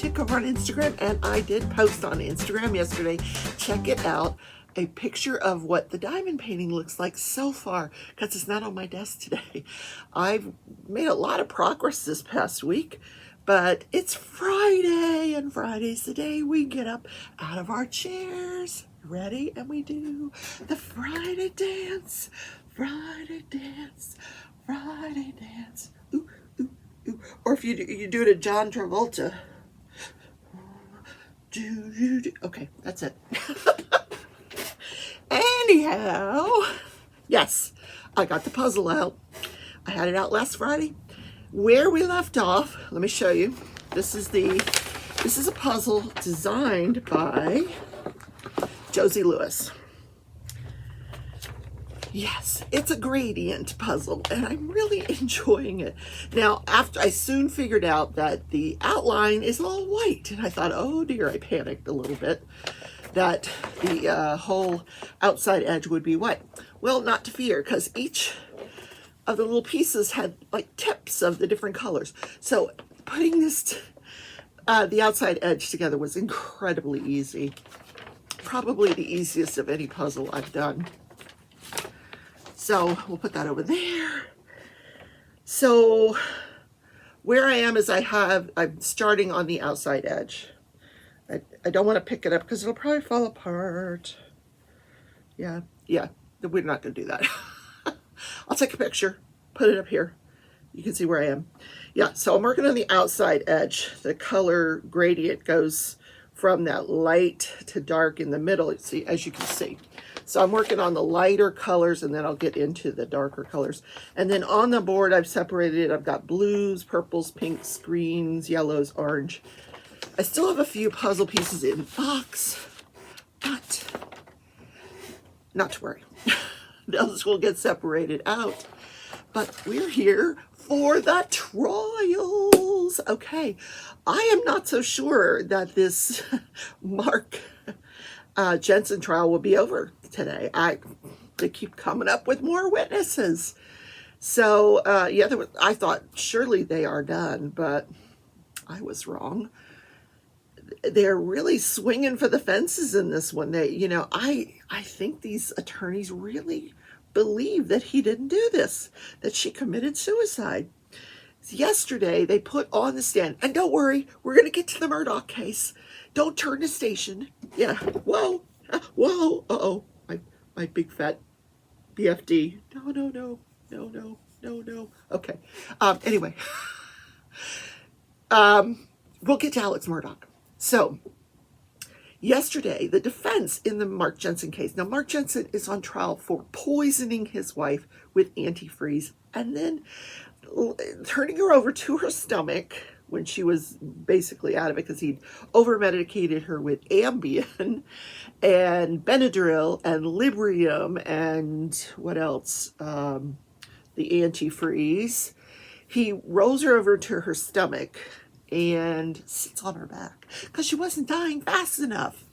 Tick over on Instagram, and I did post on Instagram yesterday. Check it out. A picture of what the diamond painting looks like so far, because it's not on my desk today. I've made a lot of progress this past week, but it's Friday, and Friday's the day we get up out of our chairs. Ready? And we do the Friday dance, Friday dance, Friday dance. Ooh, ooh, ooh. Or if you do it to John Travolta. Okay, that's it. Anyhow, yes, I got the puzzle out. I had it out last Friday. Where we left off, let me show you. This is a puzzle designed by Josie Lewis. Yes, it's a gradient puzzle, and I'm really enjoying it. Now, after I soon figured out that the outline is all white, and I thought, oh dear, I panicked a little bit that the whole outside edge would be white. Well, not to fear, because each of the little pieces had like tips of the different colors. So putting this, the outside edge together was incredibly easy. Probably the easiest of any puzzle I've done. So we'll put that over there. So where I am is I'm starting on the outside edge. I don't want to pick it up because it'll probably fall apart. Yeah, we're not going to do that. I'll take a picture, put it up here. You can see where I am. Yeah, so I'm working on the outside edge. The color gradient goes from that light to dark in the middle, see, as you can see. So I'm working on the lighter colors, and then I'll get into the darker colors. And then on the board, I've separated it. I've got blues, purples, pinks, greens, yellows, orange. I still have a few puzzle pieces in the box, but not to worry. Those will get separated out. But we're here for the trials. Okay, I am not so sure that this Mark Jensen trial will be over today. They keep coming up with more witnesses. So yeah, I thought surely they are done, but I was wrong. They're really swinging for the fences in this one. I think these attorneys really believe that he didn't do this, that she committed suicide. Yesterday, they put on the stand, and don't worry, we're going to get to the Murdoch case. Don't turn the station. Yeah, whoa, uh-oh, my big fat BFD. No. Okay, anyway, we'll get to Alex Murdoch. So, yesterday, the defense in the Mark Jensen case. Now, Mark Jensen is on trial for poisoning his wife with antifreeze and then turning her over to her stomach when she was basically out of it because he'd over-medicated her with Ambien and Benadryl and Librium and what else? The antifreeze. He rolls her over to her stomach and sits on her back because she wasn't dying fast enough.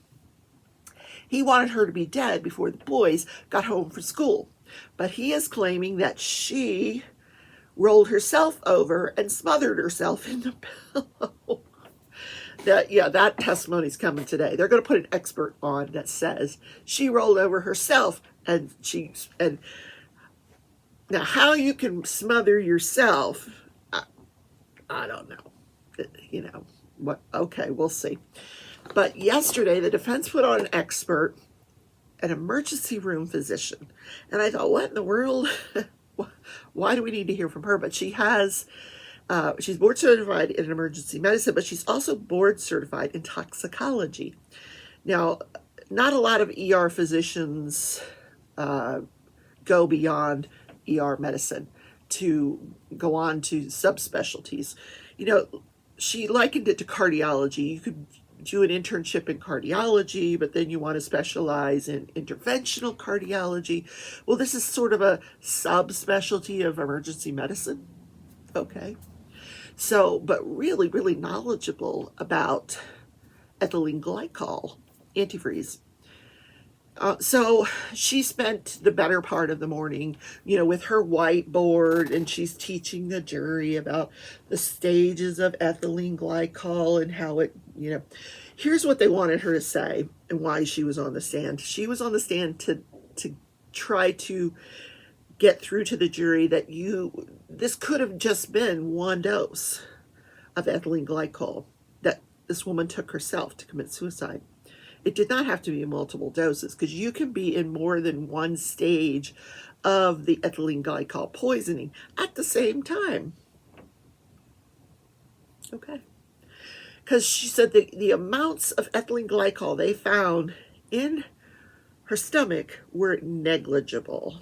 He wanted her to be dead before the boys got home from school, but he is claiming that she rolled herself over and smothered herself in the pillow. That testimony's coming today. They're going to put an expert on that says she rolled over herself and now how you can smother yourself, I don't know. What? Okay, we'll see. But yesterday, the defense put on an expert, an emergency room physician. And I thought, what in the world? Why do we need to hear from her? But she's board certified in emergency medicine, but she's also board certified in toxicology. Now, not a lot of ER physicians go beyond ER medicine to go on to subspecialties. She likened it to cardiology. You could do an internship in cardiology, but then you want to specialize in interventional cardiology. Well, this is sort of a subspecialty of emergency medicine. Okay. So, but really, really knowledgeable about ethylene glycol, antifreeze. So she spent the better part of the morning, with her whiteboard, and she's teaching the jury about the stages of ethylene glycol and how here's what they wanted her to say and why she was on the stand. She was on the stand to try to get through to the jury that this could have just been one dose of ethylene glycol that this woman took herself to commit suicide. It did not have to be multiple doses, because you can be in more than one stage of the ethylene glycol poisoning at the same time. Okay. Because she said the amounts of ethylene glycol they found in her stomach were negligible.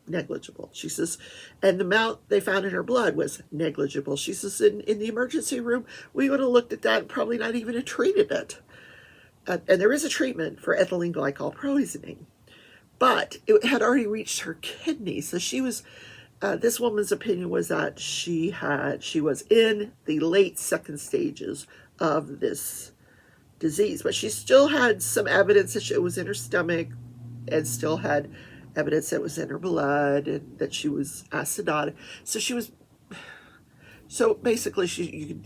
Negligible. She says, and the amount they found in her blood was negligible. She says, in the emergency room, we would have looked at that and probably not even treated it. And there is a treatment for ethylene glycol poisoning, but it had already reached her kidney. So she was, this woman's opinion was that she was in the late second stages of this disease, but she still had some evidence that it was in her stomach, and still had evidence that it was in her blood, and that she was acidotic. So basically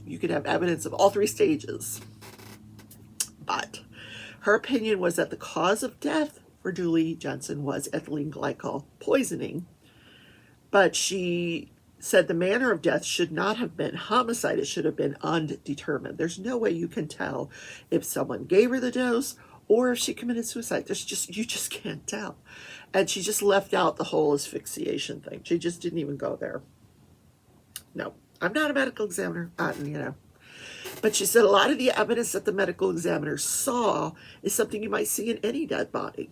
you could have evidence of all three stages. But her opinion was that the cause of death for Julie Jensen was ethylene glycol poisoning. But she said the manner of death should not have been homicide. It should have been undetermined. There's no way you can tell if someone gave her the dose or if she committed suicide. You just can't tell. And she just left out the whole asphyxiation thing. She just didn't even go there. No, I'm not a medical examiner, But she said a lot of the evidence that the medical examiner saw is something you might see in any dead body.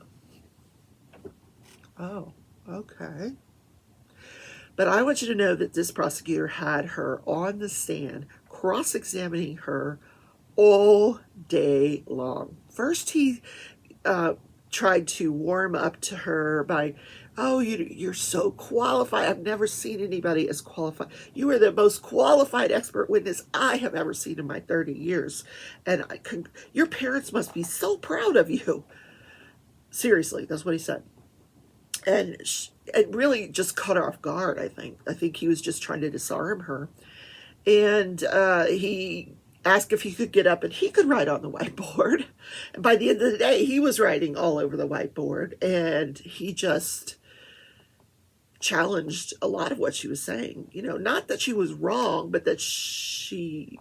Oh, okay. But I want you to know that this prosecutor had her on the stand, cross-examining her all day long. First, he tried to warm up to her by, oh, you're so qualified. I've never seen anybody as qualified. You are the most qualified expert witness I have ever seen in my 30 years. And your parents must be so proud of you. Seriously, that's what he said. And it really just caught her off guard, I think. I think he was just trying to disarm her. And he asked if he could get up and he could write on the whiteboard. And by the end of the day, he was writing all over the whiteboard. And he just challenged a lot of what she was saying. Not that she was wrong, but that she,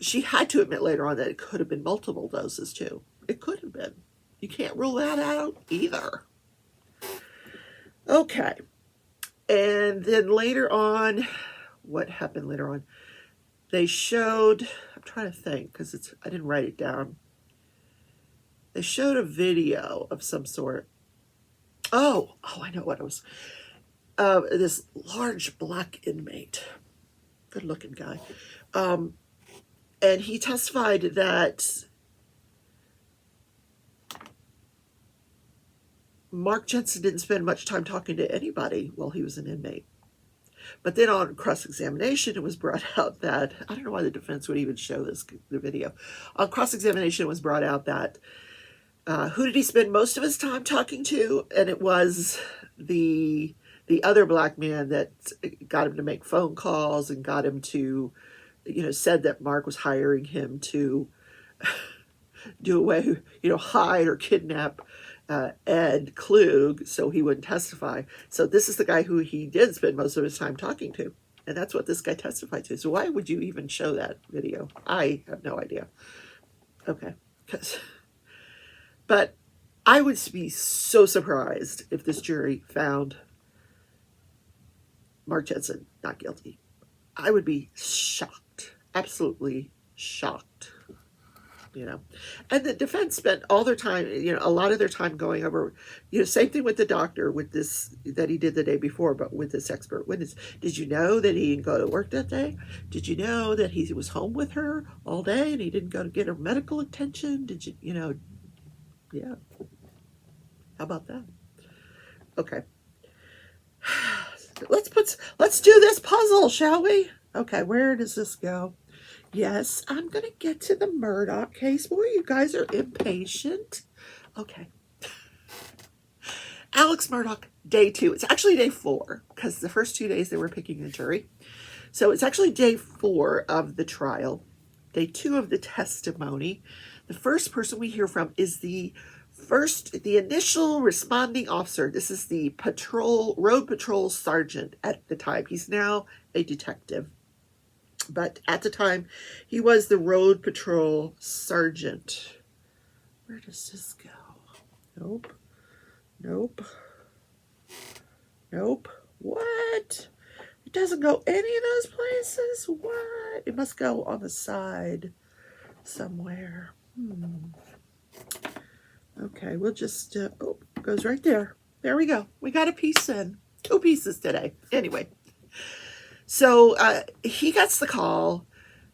she had to admit later on that it could have been multiple doses too. It could have been. You can't rule that out either. Okay. And then later on, what happened later on? They showed, I'm trying to think because I didn't write it down. They showed a video of some sort. Oh, I know what it was. This large black inmate, good looking guy. And he testified that Mark Jensen didn't spend much time talking to anybody while he was an inmate. But then on cross-examination, it was brought out that, I don't know why the defense would even show the video. On cross-examination, it was brought out that, who did he spend most of his time talking to? And it was the other black man that got him to make phone calls and got him to, said that Mark was hiring him to do away, hide or kidnap Ed Klug so he wouldn't testify. So this is the guy who he did spend most of his time talking to. And that's what this guy testified to. So why would you even show that video? I have no idea. Okay. But I would be so surprised if this jury found Mark Jensen not guilty. I would be shocked. Absolutely shocked. And the defense spent all their time, a lot of their time going over, same thing with the doctor with this, that he did the day before, but with this expert witness. Did you know that he didn't go to work that day? Did you know that he was home with her all day and he didn't go to get her medical attention? Did you, yeah. How about that? Okay. Let's do this puzzle, shall we? Okay, where does this go? Yes, I'm going to get to the Murdoch case. Boy, you guys are impatient. Okay. Alex Murdoch, day 2. It's actually day 4 because the first 2 days they were picking the jury. So it's actually day 4 of the trial, day 2 of the testimony. The first person we hear from is the initial responding officer. This is the road patrol sergeant at the time. He's now a detective. But at the time, he was the road patrol sergeant. Where does this go? Nope. Nope. Nope. What? It doesn't go any of those places? What? It must go on the side somewhere. Okay, we'll just, oh, it goes right there. There we go. We got a piece in. 2 pieces today. Anyway. So he gets the call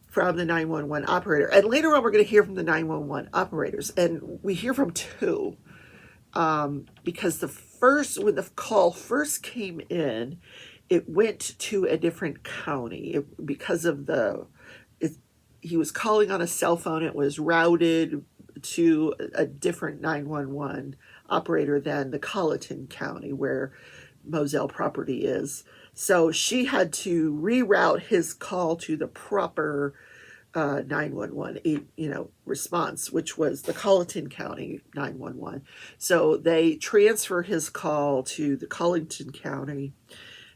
from the 911 operator. And later on, we're going to hear from the 911 operators. And we hear from 2 because when the call first came in, it went to a different county because of he was calling on a cell phone. It was routed to a different 911 operator than the Colleton County where Moselle property is. So she had to reroute his call to the proper 911 response, which was the Colleton County 911. So they transfer his call to the Colleton County.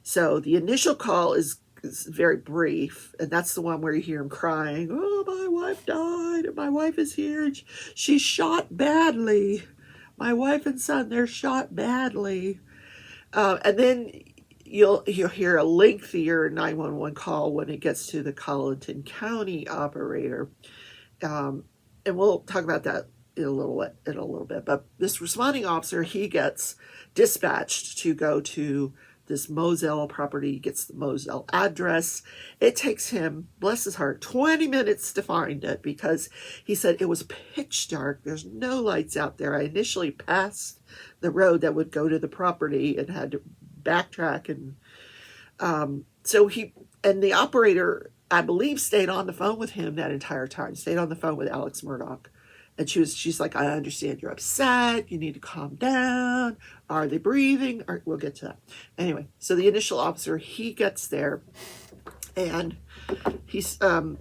So the initial call is very brief, and that's the one where you hear him crying, "Oh, my wife died, and my wife is here, and she's shot badly. My wife and son, they're shot badly." And then you'll hear a lengthier 911 call when it gets to the Colleton County operator, and we'll talk about that in a little bit. But this responding officer, he gets dispatched to go to this Moselle property, gets the Moselle address. It takes him, bless his heart, 20 minutes to find it because he said it was pitch dark. There's no lights out there. I initially passed the road that would go to the property and had to backtrack. And the operator, I believe, stayed on the phone with him that entire time, stayed on the phone with Alex Murdoch. And she's like, "I understand you're upset. You need to calm down. Are they breathing?" We'll get to that. Anyway, so the initial officer, he gets there, and he said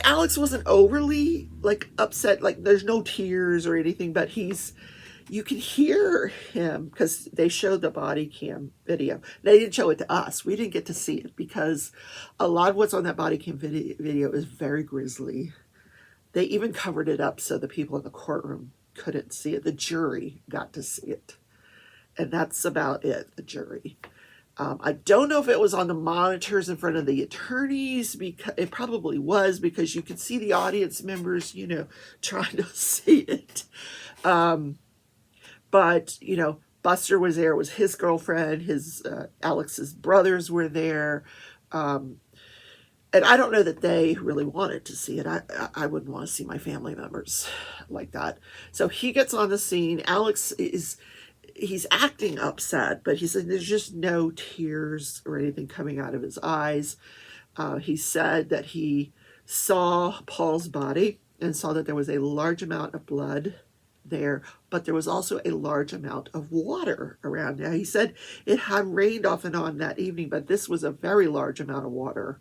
Alex wasn't overly upset. There's no tears or anything, but you can hear him because they showed the body cam video. They didn't show it to us. We didn't get to see it because a lot of what's on that body cam video is very grisly. They even covered it up so the people in the courtroom couldn't see it. The jury got to see it. And that's about it, the jury. I don't know if it was on the monitors in front of the attorneys. Because it probably was because you could see the audience members, trying to see it. But, Buster was there. It was his girlfriend. Alex's brothers were there. And I don't know that they really wanted to see it. I wouldn't want to see my family members like that. So he gets on the scene. Alex he's acting upset, but he said there's just no tears or anything coming out of his eyes. He said that he saw Paul's body and saw that there was a large amount of blood there, but there was also a large amount of water around. Now, he said it had rained off and on that evening, but this was a very large amount of water.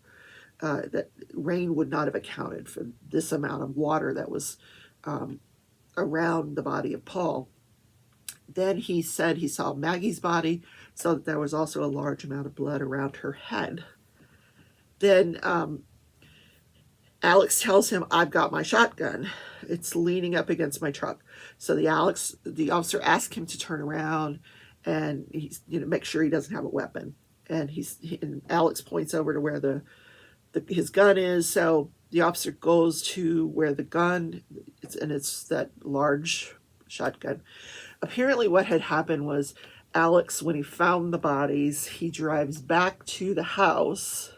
That rain would not have accounted for this amount of water that was around the body of Paul. Then he said he saw Maggie's body, so that there was also a large amount of blood around her head. Then Alex tells him, "I've got my shotgun. It's leaning up against my truck." So the officer asks him to turn around and make sure he doesn't have a weapon. And Alex points over to where his gun is. So the officer goes to where the gun is, and it's that large shotgun. Apparently what had happened was Alex, when he found the bodies, he drives back to the house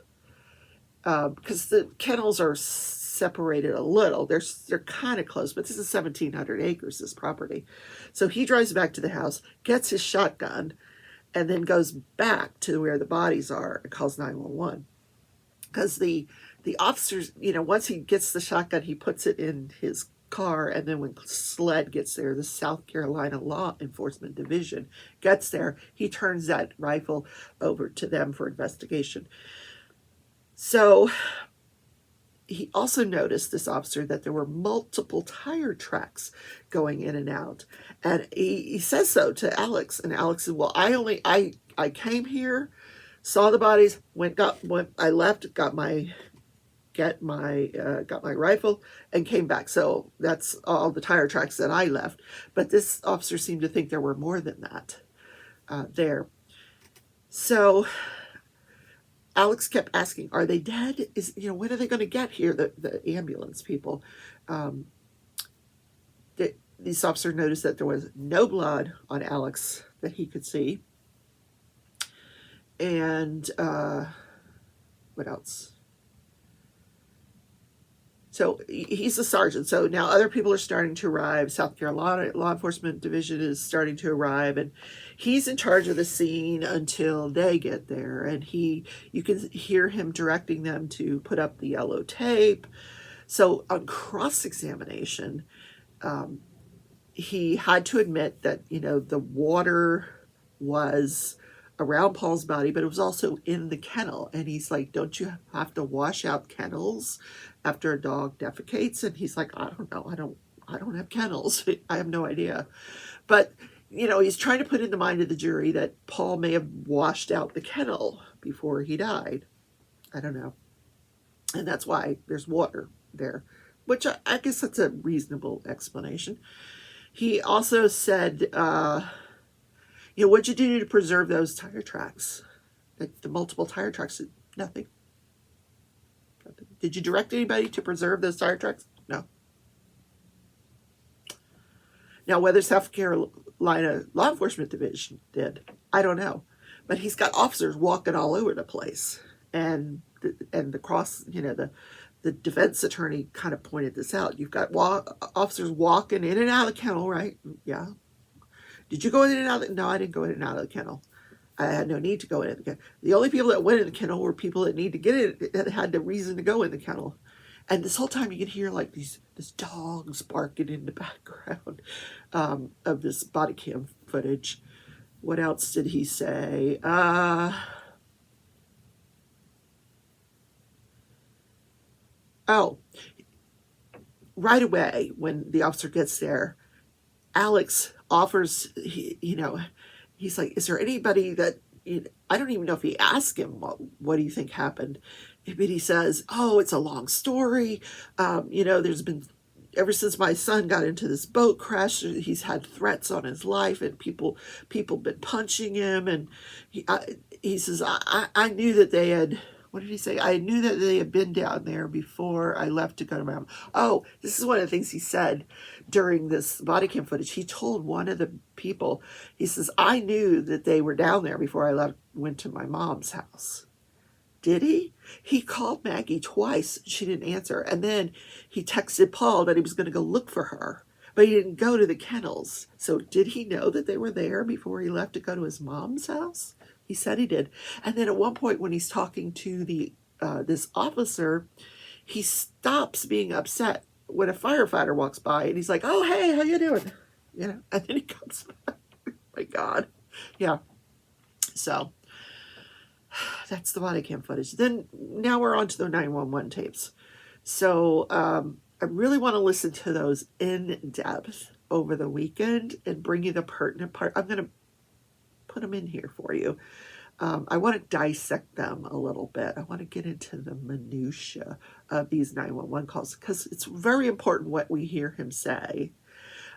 because the kennels are separated a little. They're kind of close, but this is 1,700 acres, this property. So he drives back to the house, gets his shotgun, and then goes back to where the bodies are and calls 911. Because the the officers, once he gets the shotgun, he puts it in his car, and then when SLED gets there, the South Carolina Law Enforcement Division gets there, he turns that rifle over to them for investigation. So he also noticed, this officer, that there were multiple tire tracks going in and out, and he says so to Alex, and Alex said, well, I came here, saw the bodies, I left, got my rifle, and came back. So that's all the tire tracks that I left. But this officer seemed to think there were more than that there. So Alex kept asking, are they dead? When are they going to get here, the ambulance people? This officer noticed that there was no blood on Alex that he could see. And what else? So he's a sergeant. So now other people are starting to arrive. South Carolina Law Enforcement Division is starting to arrive, and he's in charge of the scene until they get there. And you can hear him directing them to put up the yellow tape. So on cross-examination, he had to admit that, the water was around Paul's body, but it was also in the kennel. And he's like, don't you have to wash out kennels after a dog defecates? And he's like, I don't know. I don't have kennels. I have no idea. But, he's trying to put in the mind of the jury that Paul may have washed out the kennel before he died. I don't know. And that's why there's water there, which I guess that's a reasonable explanation. He also said, what'd you do to preserve those tire tracks? The multiple tire tracks? Nothing. Did you direct anybody to preserve those tire tracks? No. Now, whether South Carolina Law Enforcement Division did, I don't know. But he's got officers walking all over the place. And the defense attorney kind of pointed this out. You've got officers walking in and out of the kennel, right? Yeah. Did you go in and out? No, I didn't go in and out of the kennel. I had no need to go in the kennel. The only people that went in the kennel were people that need to get in, that had the reason to go in the kennel. And this whole time you could hear like this dogs barking in the background of this body cam footage. What else did he say? Right away when the officer gets there, Alex offers, he's like, is there anybody that, I don't even know if he asked him, what do you think happened? But he says, oh, it's a long story. There's been, ever since my son got into this boat crash, he's had threats on his life, and people been punching him. And he says, I knew that they had, what did he say? I knew that they had been down there before I left to go to my mom. Oh, this is one of the things he said during this body cam footage. He told one of the people, he says, I knew that they were down there before I went to my mom's house. Did he? He called Maggie twice. She didn't answer. And then he texted Paul that he was going to go look for her. But he didn't go to the kennels. So did he know that they were there before he left to go to his mom's house? He said he did. And then at one point when he's talking to this officer, he stops being upset when a firefighter walks by, and he's like, oh, hey, how you doing? And then he comes back. My God. Yeah. So that's the body cam footage. Then now we're on to the 911 tapes. So I really want to listen to those in depth over the weekend and bring you the pertinent part. I'm going to put them in here for you. I want to dissect them a little bit. I want to get into the minutia of these 911 calls because it's very important what we hear him say.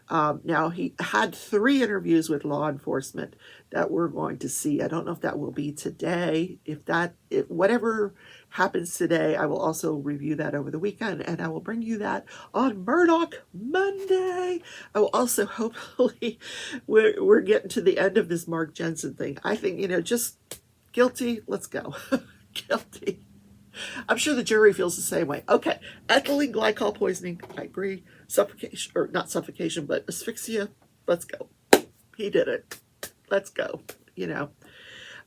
Now, he had 3 interviews with law enforcement that we're going to see. I don't know if that will be today. If whatever happens today, I will also review that over the weekend, and I will bring you that on Murdoch Monday. I will also, hopefully, we're getting to the end of this Mark Jensen thing. I think, just guilty. Let's go. Guilty. I'm sure the jury feels the same way. Okay, ethylene glycol poisoning, I agree. Suffocation, or not suffocation, but asphyxia, let's go. He did it. Let's go.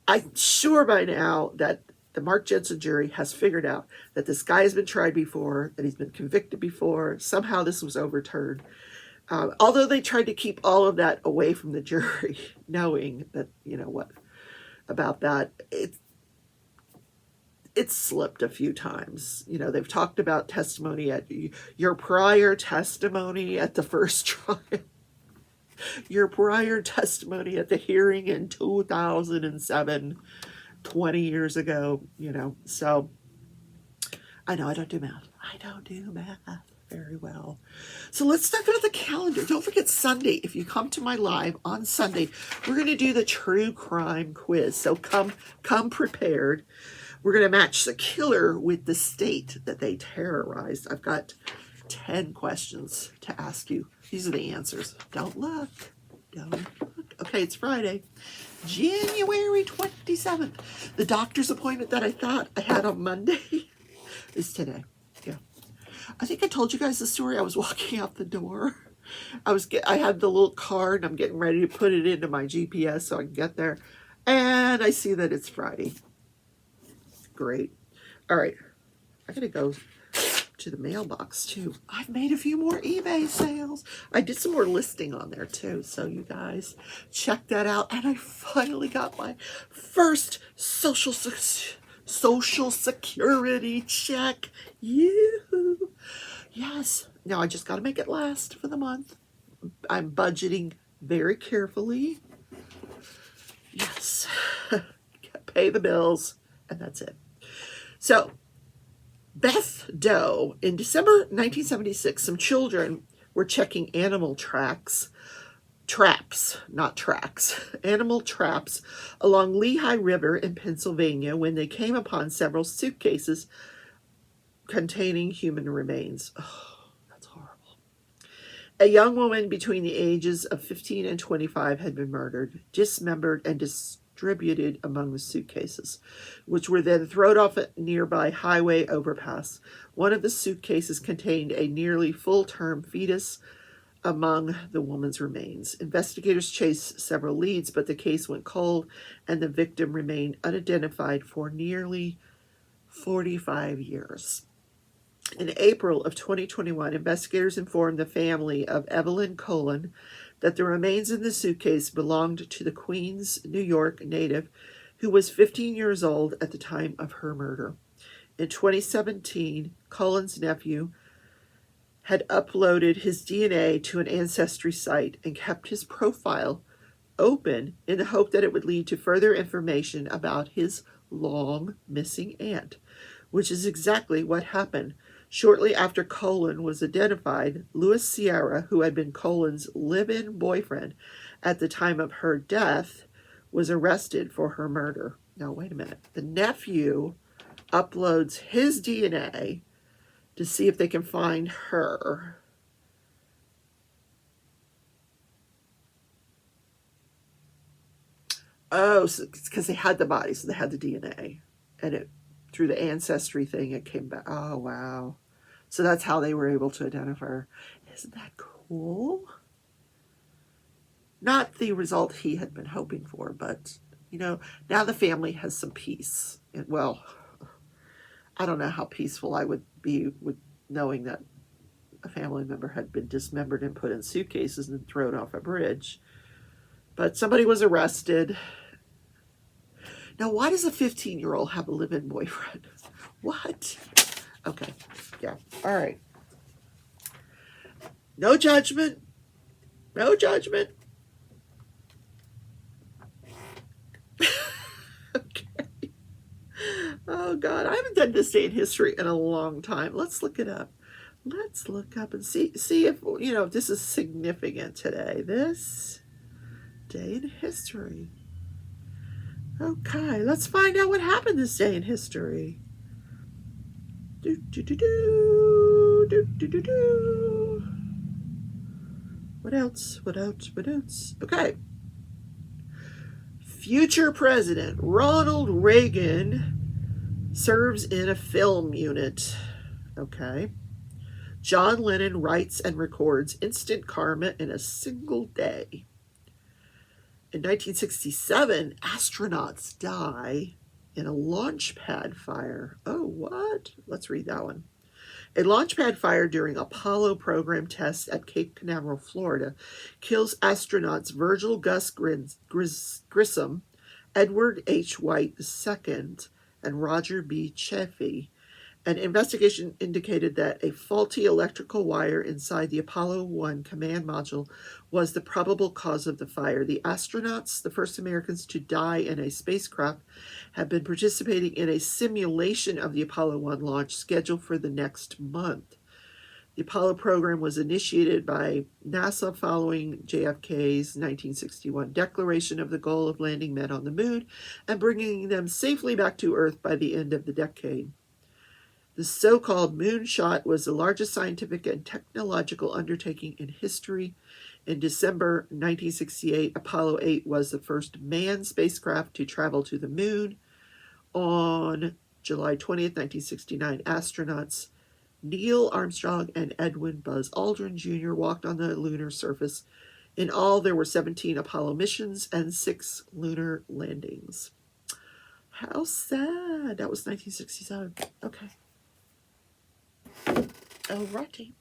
I'm sure by now that the Mark Jensen jury has figured out that this guy has been tried before, that he's been convicted before. Somehow this was overturned. Although they tried to keep all of that away from the jury, knowing that, you know what, about that, it's slipped a few times. You know, they've talked about testimony at your prior testimony at the first trial, your prior testimony at the hearing in 2007, 20 years ago, you know. So I know I don't do math. I don't do math very well. So let's start with the calendar. Don't forget Sunday. If you come to my live on Sunday, we're going to do the true crime quiz. So come prepared. We're going to match the killer with the state that they terrorized. I've got 10 questions to ask you. These are the answers. Don't look. Don't look. Okay, it's Friday, January 27th. The doctor's appointment that I thought I had on Monday is today. Yeah. I think I told you guys the story. I was walking out the door. I had the little card, and I'm getting ready to put it into my GPS so I can get there. And I see that it's Friday. Great. All right. I gotta go to the mailbox too. I've made a few more eBay sales. I did some more listing on there too, so you guys check that out. And I finally got my first social security check. You. Yes. Now I just got to make it last for the month. I'm budgeting very carefully. Yes. Pay the bills, and that's it. So, Beth Doe, in December 1976, some children were checking animal traps, animal traps along Lehigh River in Pennsylvania when they came upon several suitcases containing human remains. Oh, that's horrible. A young woman between the ages of 15 and 25 had been murdered, dismembered, and distributed among the suitcases, which were then thrown off a nearby highway overpass. One of the suitcases contained a nearly full-term fetus among the woman's remains. Investigators chased several leads, but the case went cold, and the victim remained unidentified for nearly 45 years. In April of 2021, investigators informed the family of Evelyn Colon that the remains in the suitcase belonged to the Queens, New York native who was 15 years old at the time of her murder. In 2017, Colin's nephew had uploaded his DNA to an ancestry site and kept his profile open in the hope that it would lead to further information about his long missing aunt, which is exactly what happened. Shortly after Colin was identified, Louis Sierra, who had been Colin's live-in boyfriend at the time of her death, was arrested for her murder. Now, wait a minute. The nephew uploads his DNA to see if they can find her. Oh, so it's because they had the body, so they had the DNA. And it through the ancestry thing, it came back. Oh, wow. So that's how they were able to identify her. Isn't that cool? Not the result he had been hoping for, but, you know, now the family has some peace. And, well, I don't know how peaceful I would be with knowing that a family member had been dismembered and put in suitcases and thrown off a bridge. But somebody was arrested. Now, why does a 15-year-old have a live-in boyfriend? What? Okay. Yeah. All right. No judgment. No judgment. Okay. Oh, God. I haven't done this day in history in a long time. Let's look it up. Let's look up and see if, you know, if this is significant today. This day in history. Okay, let's find out what happened this day in history. What else? Okay. Future President Ronald Reagan serves in a film unit. Okay. John Lennon writes and records Instant Karma in a single day. In 1967, astronauts die. in a launch pad fire. Oh, what? Let's read that one. A launch pad fire during Apollo program tests at Cape Canaveral, Florida, kills astronauts Virgil Gus Grissom, Edward H. White II, and Roger B. Chaffee. An investigation indicated that a faulty electrical wire inside the Apollo 1 command module was the probable cause of the fire. The astronauts, the first Americans to die in a spacecraft, have been participating in a simulation of the Apollo 1 launch scheduled for the next month. The Apollo program was initiated by NASA following JFK's 1961 declaration of the goal of landing men on the moon and bringing them safely back to Earth by the end of the decade. The so-called moonshot was the largest scientific and technological undertaking in history. In December 1968, Apollo 8 was the first manned spacecraft to travel to the moon. On July 20th, 1969, astronauts Neil Armstrong and Edwin Buzz Aldrin Jr. walked on the lunar surface. In all, there were 17 Apollo missions and 6 lunar landings. How sad. That was 1967. Okay. Alrighty.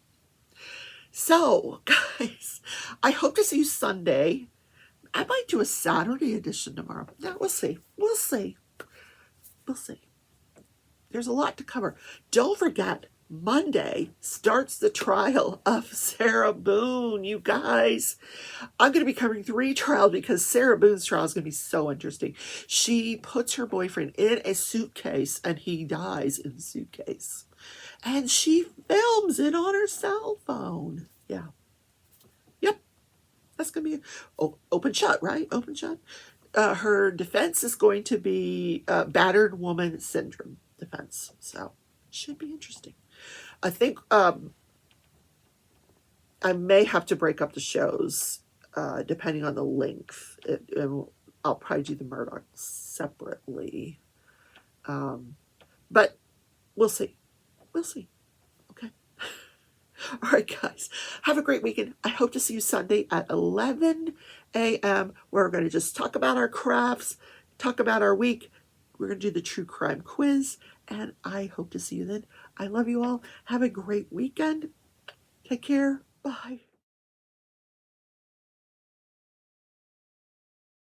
So, guys, I hope to see you Sunday. I might do a Saturday edition tomorrow. Yeah, we'll see. We'll see. We'll see. There's a lot to cover. Don't forget, Monday starts the trial of Sarah Boone, you guys. I'm going to be covering 3 trials because Sarah Boone's trial is going to be so interesting. She puts her boyfriend in a suitcase and he dies in the suitcase. And she films it on her cell phone. Yeah. Yep. That's going to be open shut, right? Open shut. Her defense is going to be battered woman syndrome defense. So it should be interesting. I think I may have to break up the shows depending on the length. I'll probably do the Murdoch separately. But we'll see. We'll see. Okay. All right, guys. Have a great weekend. I hope to see you Sunday at 11 a.m. We're going to just talk about our crafts, talk about our week. We're going to do the true crime quiz, and I hope to see you then. I love you all. Have a great weekend. Take care. Bye.